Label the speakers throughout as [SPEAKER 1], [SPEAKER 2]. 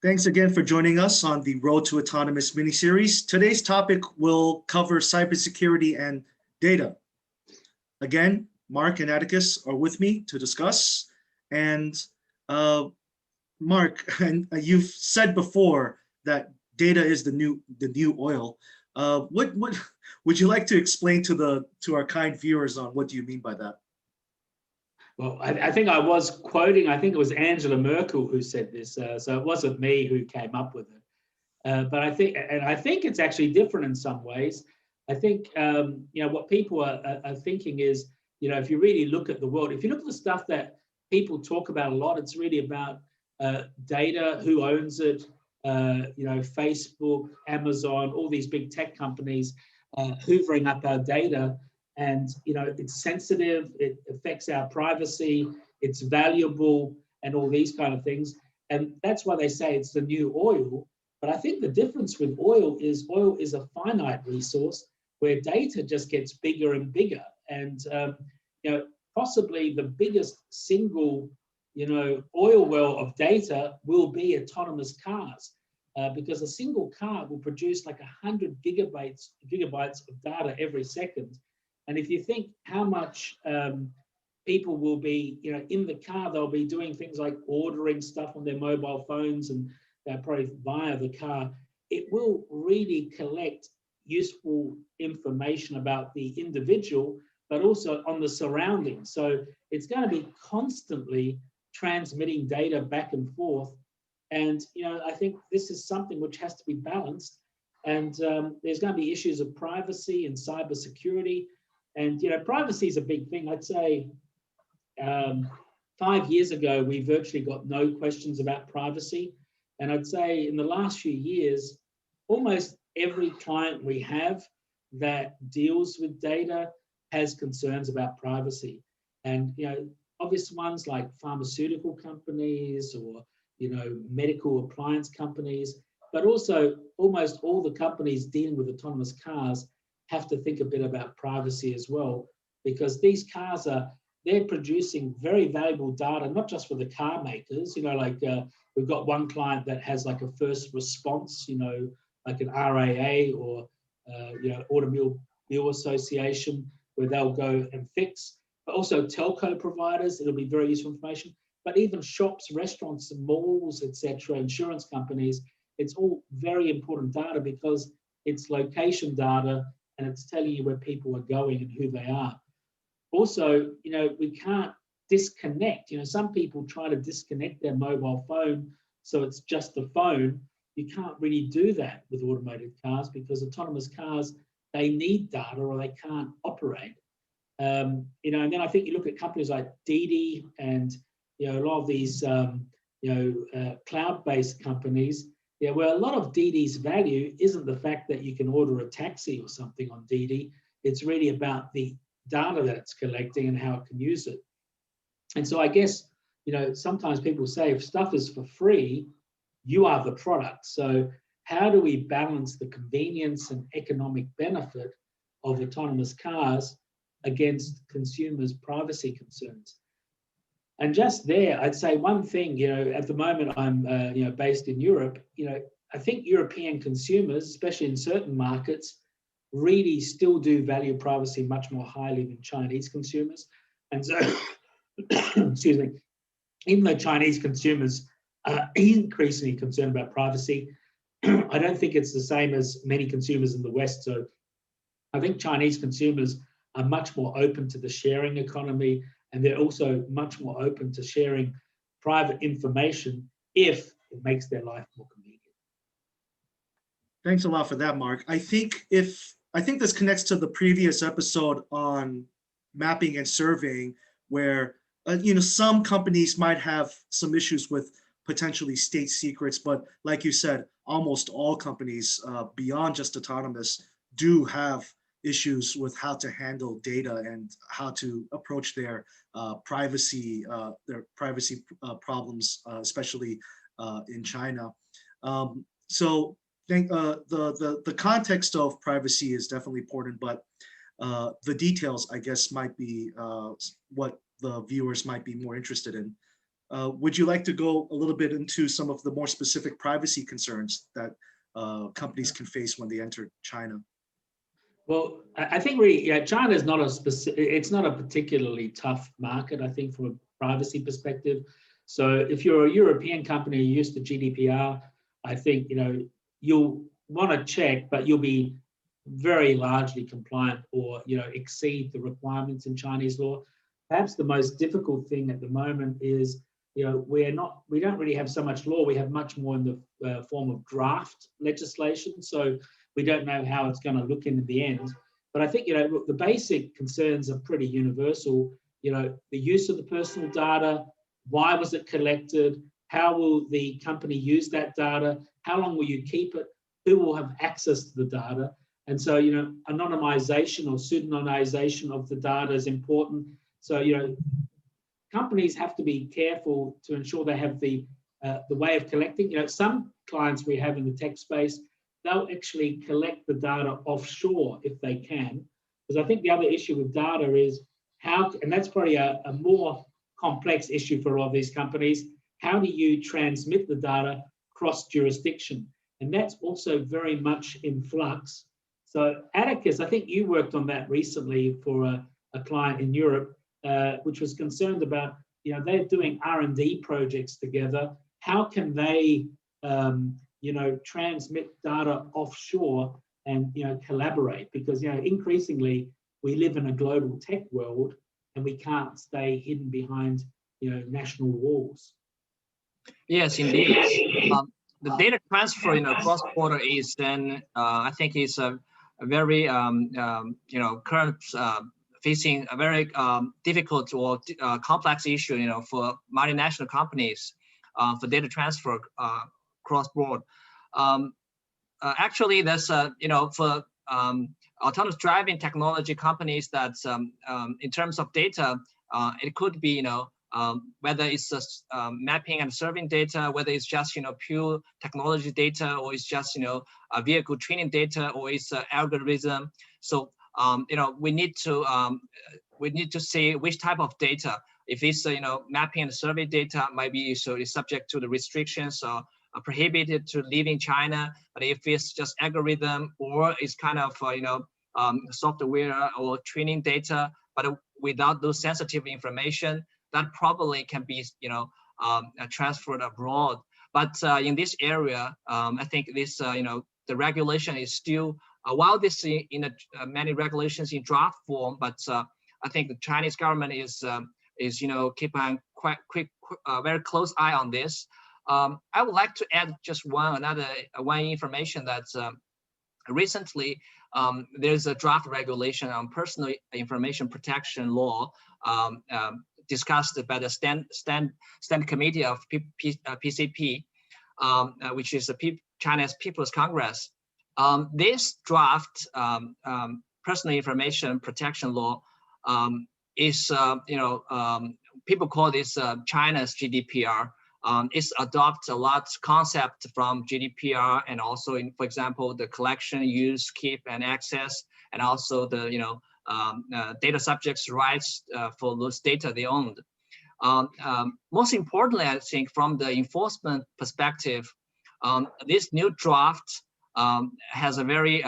[SPEAKER 1] Thanks again for joining us on the Road to Autonomous miniseries. Today's topic will cover cybersecurity and data. Again, Mark and Atticus are with me to discuss. And Mark, and you've said before that data is the new oil. What would you like to explain to our kind viewers on what do you mean by that?
[SPEAKER 2] Well, I think I was quoting, I think it was Angela Merkel who said this, so it wasn't me who came up with it. But I think it's actually different in some ways. I think, what people are thinking is, if you really look at the world, if you look at the stuff that people talk about a lot, it's really about data, who owns it, Facebook, Amazon, all these big tech companies hoovering up our data. And it's sensitive, it affects our privacy, it's valuable, and all these kind of things. And that's why they say it's the new oil. But I think the difference with oil is a finite resource where data just gets bigger and bigger. And possibly the biggest single oil well of data will be autonomous cars, because a single car will produce like 100 gigabytes of data every second. And if you think how much people will be, in the car, they'll be doing things like ordering stuff on their mobile phones and probably via the car, it will really collect useful information about the individual, but also on the surroundings. So it's going to be constantly transmitting data back and forth. And, I think this is something which has to be balanced. And there's going to be issues of privacy and cybersecurity. And, privacy is a big thing. I'd say 5 years ago, we virtually got no questions about privacy. And I'd say in the last few years, almost every client we have that deals with data has concerns about privacy. And, obvious ones like pharmaceutical companies or, medical appliance companies, but also almost all the companies dealing with autonomous cars have to think a bit about privacy as well, because these cars they're producing very valuable data, not just for the car makers, we've got one client that has like a first response, like an RAA or, Automobile Association, where they'll go and fix, but also telco providers, it'll be very useful information, but even shops, restaurants, malls, etc., insurance companies, it's all very important data because it's location data and it's telling you where people are going and who they are. Also, we can't disconnect. Some people try to disconnect their mobile phone so it's just the phone. You can't really do that with automated cars because autonomous cars, they need data or they can't operate. And then I think you look at companies like Didi and, a lot of these, cloud-based companies, where a lot of Didi's value isn't the fact that you can order a taxi or something on Didi. It's really about the data that it's collecting and how it can use it. And so I guess, sometimes people say if stuff is for free, you are the product. So how do we balance the convenience and economic benefit of autonomous cars against consumers' privacy concerns? And just there, I'd say one thing, at the moment I'm, based in Europe, I think European consumers, especially in certain markets, really still do value privacy much more highly than Chinese consumers. And so, excuse me, even though Chinese consumers are increasingly concerned about privacy, I don't think it's the same as many consumers in the West. So I think Chinese consumers are much more open to the sharing economy, and they're also much more open to sharing private information if it makes their life more convenient.
[SPEAKER 1] Thanks a lot for that, Mark. I think this connects to the previous episode on mapping and surveying, where some companies might have some issues with potentially state secrets, but like you said, almost all companies beyond just autonomous do have issues with how to handle data and how to approach their privacy problems, especially in China. So I think the context of privacy is definitely important, but the details, I guess, might be what the viewers might be more interested in. Would you like to go a little bit into some of the more specific privacy concerns that companies can face when they enter China?
[SPEAKER 2] Well, I think really, yeah, China is not a specific, it's not a particularly tough market, I think, from a privacy perspective. So if you're a European company used to GDPR, I think, you'll want to check, but you'll be very largely compliant or, exceed the requirements in Chinese law. Perhaps the most difficult thing at the moment is, we don't really have so much law. We have much more in the form of draft legislation. So we don't know how it's going to look in the end. But I think, the basic concerns are pretty universal. The use of the personal data, why was it collected? How will the company use that data? How long will you keep it? Who will have access to the data? And so, anonymization or pseudonymization of the data is important. So, companies have to be careful to ensure they have the way of collecting. Some clients we have in the tech space, they'll actually collect the data offshore if they can. Because I think the other issue with data is how, and that's probably a more complex issue for all these companies, how do you transmit the data cross jurisdiction? And that's also very much in flux. So Atticus, I think you worked on that recently for a client in Europe, which was concerned about, they're doing R&D projects together. How can they, transmit data offshore and, collaborate? Because, increasingly we live in a global tech world and we can't stay hidden behind, national walls.
[SPEAKER 3] Yes, indeed. The data transfer, cross-border is then, I think, is a very, current facing a very difficult or complex issue, for multinational companies for data transfer cross-border. Actually, there's, for autonomous driving technology companies that, in terms of data, it could be, whether it's just mapping and serving data, whether it's just pure technology data, or it's just a vehicle training data, or it's algorithm. So we need to see which type of data. If it's mapping and survey data, maybe so it's subject to the restrictions or prohibited to live in China. But if it's just algorithm or it's kind of software or training data, but without those sensitive information, that probably can be transferred abroad. But in this area, I think this the regulation is still while this in many regulations in draft form, but I think the Chinese government is keeping very close eye on this. I would like to add just one information that recently there's a draft regulation on personal information protection law discussed by the stand committee of PCP, which is the China's People's Congress. This draft personal information protection law is, people call this China's GDPR. It's adopt a lot concept from GDPR, and also in, for example, the collection, use, keep, and access, and also the data subjects' rights for those data they owned. Most importantly, I think from the enforcement perspective, this new draft has a very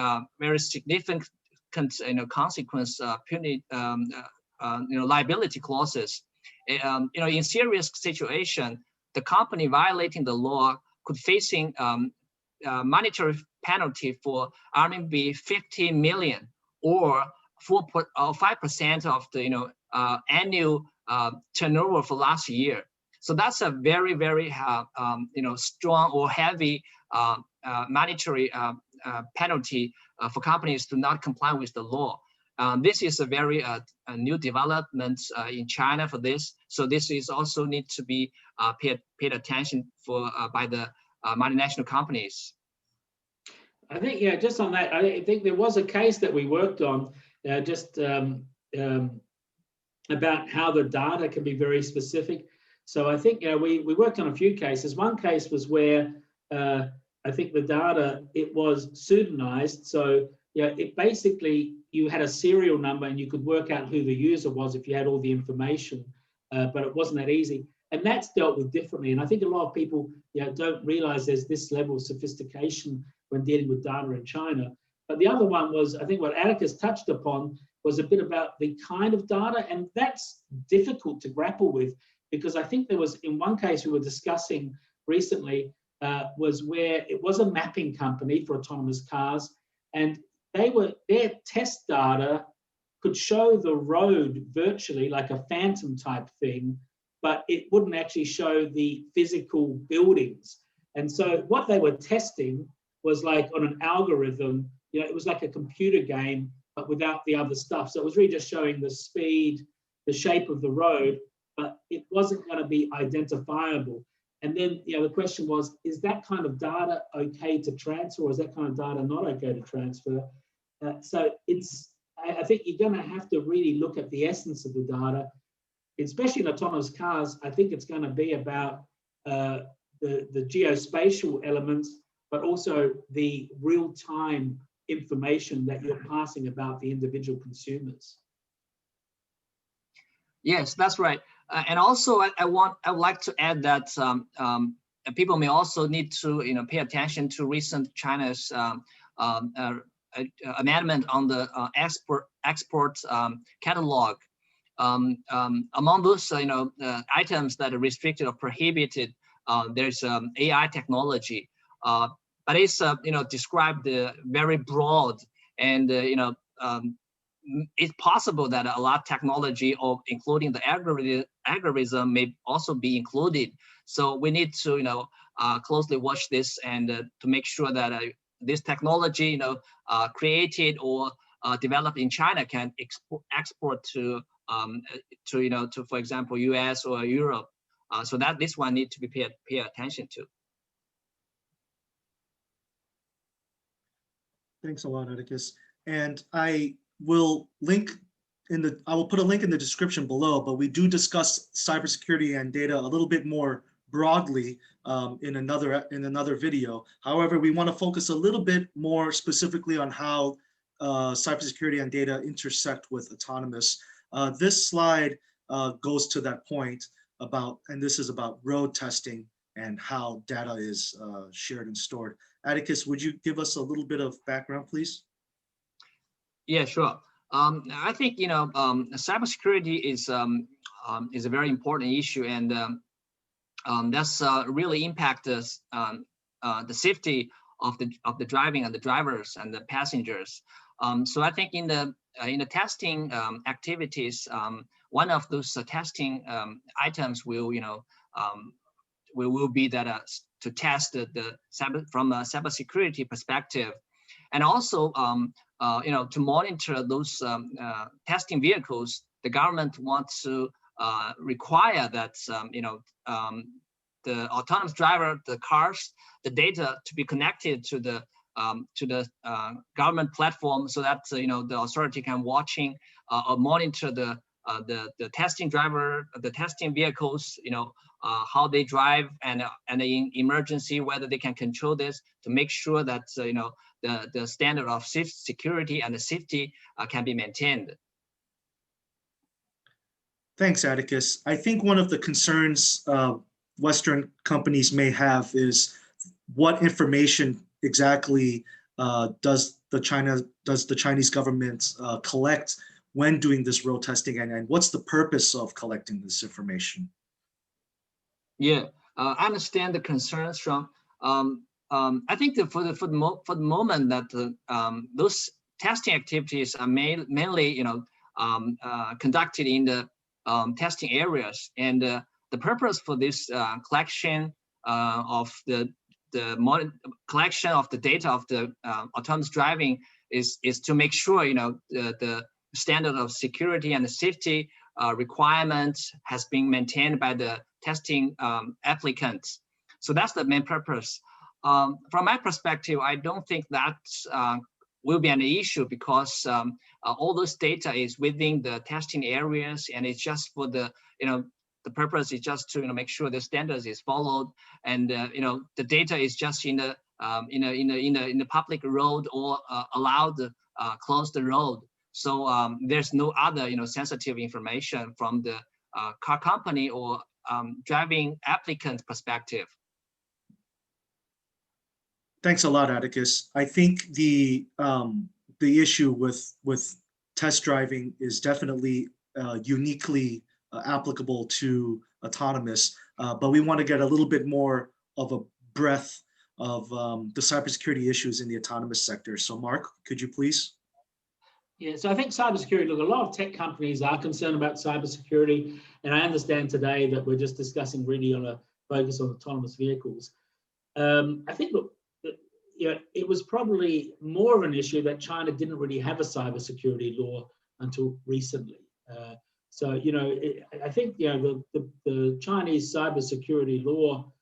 [SPEAKER 3] significant consequence, liability clauses. In serious situation, the company violating the law could facing monetary penalty for RMB 50 million or 5% of the annual turnover for last year. So that's a very, very strong or heavy monetary penalty for companies to not comply with the law. This is a very a new development in China for this. So this is also need to be paid attention for by the multinational companies.
[SPEAKER 2] I think, yeah, just on that, I think there was a case that we worked on about how the data can be very specific. So I think we worked on a few cases. One case was where I think the data, it was pseudonymized. So it basically, you had a serial number and you could work out who the user was if you had all the information, but it wasn't that easy. And that's dealt with differently. And I think a lot of people, don't realize there's this level of sophistication when dealing with data in China. But the other one was, I think what Atticus touched upon was a bit about the kind of data, and that's difficult to grapple with, because I think there was, in one case we were discussing recently, was where it was a mapping company for autonomous cars, and their test data could show the road virtually like a phantom type thing, but it wouldn't actually show the physical buildings. And so what they were testing was like on an algorithm, it was like a computer game, but without the other stuff. So it was really just showing the speed, the shape of the road, but it wasn't going to be identifiable. And then, the question was, is that kind of data okay to transfer, or is that kind of data not okay to transfer? So I think you're going to have to really look at the essence of the data, especially in autonomous cars. I think it's going to be about the geospatial elements, but also the real-time information that you're passing about the individual consumers.
[SPEAKER 3] Yes, that's right. And also, I would like to add that people may also need to pay attention to recent China's amendment on the export catalog. Among those items that are restricted or prohibited, there's AI technology, but it's described very broad, and it's possible that a lot of technology, or including the algorithm, may also be included. So we need to closely watch this, and to make sure that this technology created or developed in China can export to for example US or Europe, so that this one needs to be pay attention to.
[SPEAKER 1] Thanks a lot, Atticus. And I will put a link in the description below, but we do discuss cybersecurity and data a little bit more broadly in another video. However, we want to focus a little bit more specifically on how cybersecurity and data intersect with autonomous. This slide goes to that point and this is about road testing and how data is shared and stored. Atticus, would you give us a little bit of background, please?
[SPEAKER 3] Yeah, sure. I think cybersecurity is a very important issue, and that's really impact the safety of the driving and the drivers and the passengers. So I think in the testing activities, one of those testing items will be that to test from a cybersecurity perspective, and also to monitor those testing vehicles. The government wants to require that the autonomous driver, the cars, the data to be connected to the government platform, so that the authority can watching or monitor the testing driver, the testing vehicles, how they drive, and in emergency whether they can control this, to make sure that the standard of security and the safety can be maintained.
[SPEAKER 1] Thanks, Atticus. I think one of the concerns Western companies may have is what information exactly does the Chinese government collect when doing this road testing, and what's the purpose of collecting this information? Yeah,
[SPEAKER 3] I understand the concerns from. I think that for the moment that those testing activities are mainly conducted in the testing areas, and the purpose for this collection of the collection of the data of the autonomous driving is to make sure the standard of security and the safety requirements has been maintained by the testing applicants. So that's the main purpose. From my perspective, I don't think that will be an issue, because all this data is within the testing areas, and it's just for the the purpose is just to make sure the standards is followed, and the data is just in the public road, or allowed close the road. So there's no other sensitive information from the car company or driving applicant perspective.
[SPEAKER 1] Thanks a lot, Atticus. I think the issue with test driving is definitely uniquely applicable to autonomous, but we want to get a little bit more of a breadth of the cybersecurity issues in the autonomous sector. So Mark, could you please?
[SPEAKER 2] Yeah, so I think cybersecurity, look, a lot of tech companies are concerned about cybersecurity, and I understand today that we're just discussing really on a focus on autonomous vehicles. I think, look, it was probably more of an issue that China didn't really have a cybersecurity law until recently. So, I think, the Chinese cybersecurity law,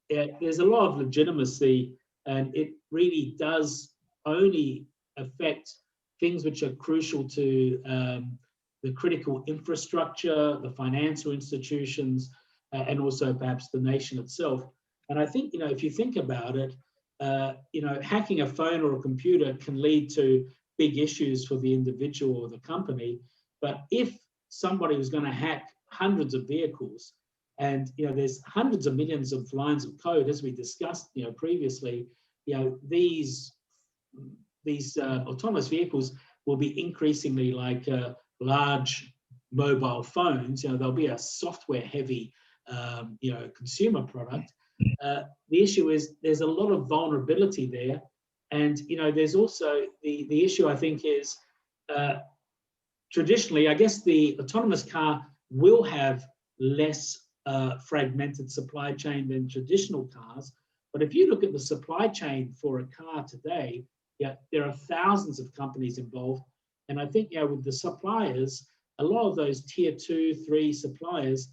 [SPEAKER 2] there's a lot of legitimacy, and it really does only affect things which are crucial to the critical infrastructure, the financial institutions, and also perhaps the nation itself. And I think, if you think about it, hacking a phone or a computer can lead to big issues for the individual or the company. But if somebody was going to hack hundreds of vehicles, and there's hundreds of millions of lines of code, as we discussed previously, these autonomous vehicles will be increasingly like large mobile phones. They'll be a software-heavy consumer product. The issue is there's a lot of vulnerability there, and there's also the issue, I think, is traditionally, I guess the autonomous car will have less fragmented supply chain than traditional cars. But if you look at the supply chain for a car today, there are thousands of companies involved. And I think with the suppliers, a lot of those tier 2, 3 suppliers,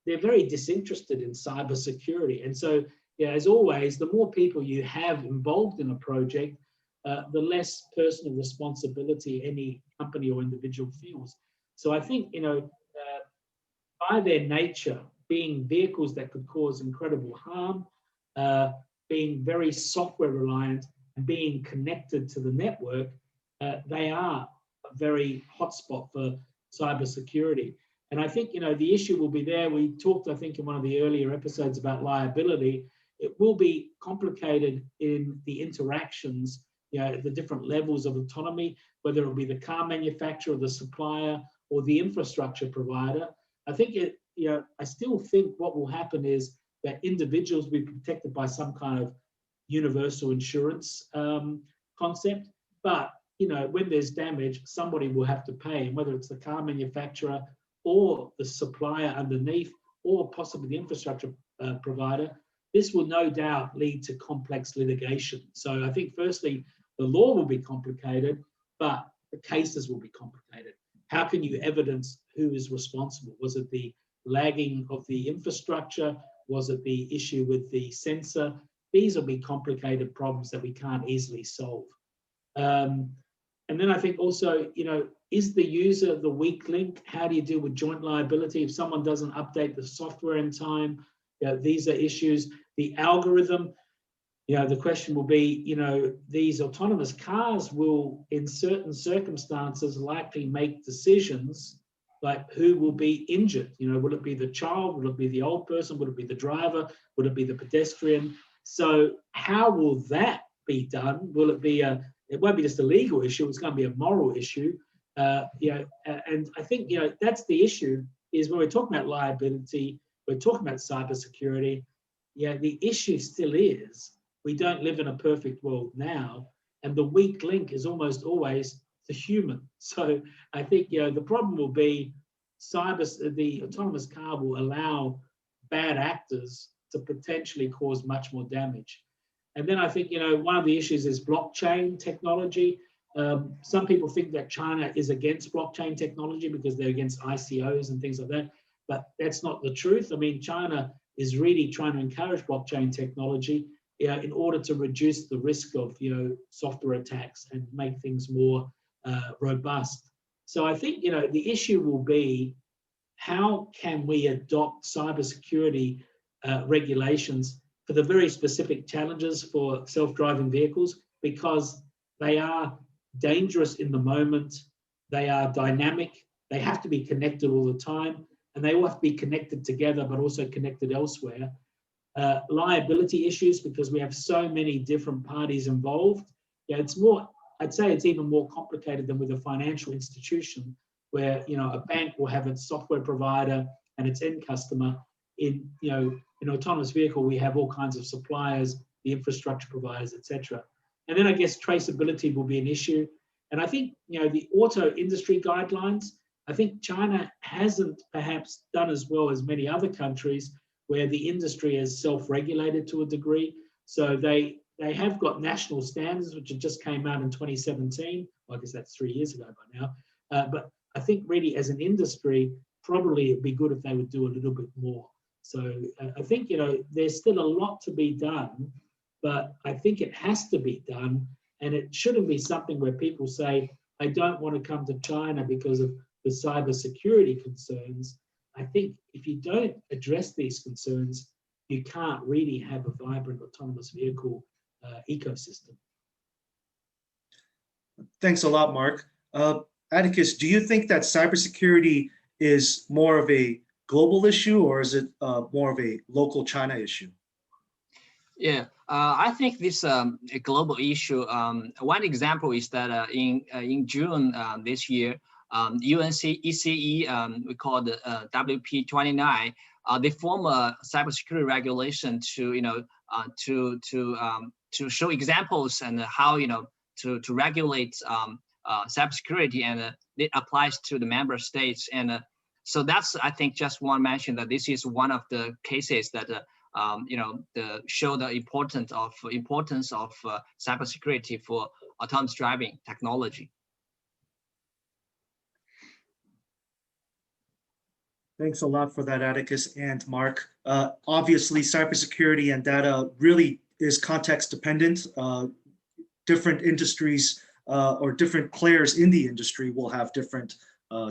[SPEAKER 2] they're very disinterested in cybersecurity. And so, as always, the more people you have involved in a project, the less personal responsibility any company or individual feels. So I think, by their nature, being vehicles that could cause incredible harm, being very software reliant, and being connected to the network, they are a very hotspot for cybersecurity. And I think, the issue will be there. We talked, I think, in one of the earlier episodes about liability. It will be complicated in the interactions, the different levels of autonomy, whether it will be the car manufacturer, the supplier, or the infrastructure provider. I think I still think what will happen is that individuals will be protected by some kind of universal insurance concept. But, when there's damage, somebody will have to pay, and whether it's the car manufacturer or the supplier underneath, or possibly the infrastructure provider, this will no doubt lead to complex litigation. So I think, firstly, the law will be complicated, but the cases will be complicated. How can you evidence who is responsible? Was it the lagging of the infrastructure? Was it the issue with the sensor? These will be complicated problems that we can't easily solve. And then I think also, is the user the weak link? How do you deal with joint liability? If someone doesn't update the software in time, these are issues. The algorithm, the question will be, these autonomous cars will, in certain circumstances, likely make decisions like who will be injured. Will it be the child? Will it be the old person? Will it be the driver? Will it be the pedestrian? So how will that be done? Will it be it won't be just a legal issue, it's going to be a moral issue. And I think, that's the issue, is when we're talking about liability, we're talking about cybersecurity. The issue still is we don't live in a perfect world now, and the weak link is almost always the human. So I think, the problem will be the autonomous car will allow bad actors to potentially cause much more damage. And then I think, one of the issues is blockchain technology. Some people think that China is against blockchain technology because they're against ICOs and things like that, but that's not the truth. I mean, China is really trying to encourage blockchain technology in order to reduce the risk of, software attacks and make things more robust. So I think, the issue will be, how can we adopt cybersecurity regulations for the very specific challenges for self-driving vehicles, because they are dangerous in the moment, they are dynamic, they have to be connected all the time, and they all have to be connected together, but also connected elsewhere. Liability issues, because we have so many different parties involved. Yeah, it's more, I'd say it's even more complicated than with a financial institution, where, you know, a bank will have its software provider and its end customer. In, you know, in autonomous vehicle, we have all kinds of suppliers, the infrastructure providers, etc. And then I guess traceability will be an issue. And I think, you know, the auto industry guidelines, I think China hasn't perhaps done as well as many other countries where the industry is self-regulated to a degree. So they have got national standards, which just came out in 2017. Well, I guess that's 3 years ago by now. But I think really as an industry, probably it'd be good if they would do a little bit more. So I think, you know, there's still a lot to be done, but I think it has to be done. And it shouldn't be something where people say, I don't want to come to China because of the cybersecurity concerns. I think if you don't address these concerns, you can't really have a vibrant autonomous vehicle ecosystem.
[SPEAKER 1] Thanks a lot, Mark. Atticus, do you think that cybersecurity is more of a global issue, or is it more of a local China issue?
[SPEAKER 3] Yeah, I think this a global issue. One example is that in June this year, UNECE, we call the WP29, they form a cybersecurity regulation to, you know, to show examples and how, you know, to regulate cybersecurity, and it applies to the member states. And so that's, I think, just want to mention that this is one of the cases that you know, show the importance of cybersecurity for autonomous driving technology.
[SPEAKER 1] Thanks a lot for that, Atticus and Mark. Obviously, cybersecurity and data really is context dependent. Different industries or different players in the industry will have different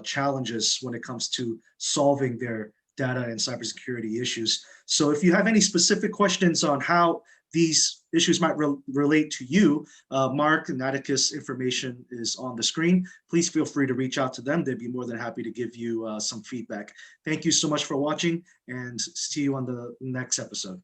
[SPEAKER 1] challenges when it comes to solving their data and cybersecurity issues. So if you have any specific questions on how these issues might relate to you, Mark and Atticus information is on the screen. Please feel free to reach out to them. They'd be more than happy to give you some feedback. Thank you so much for watching, and see you on the next episode.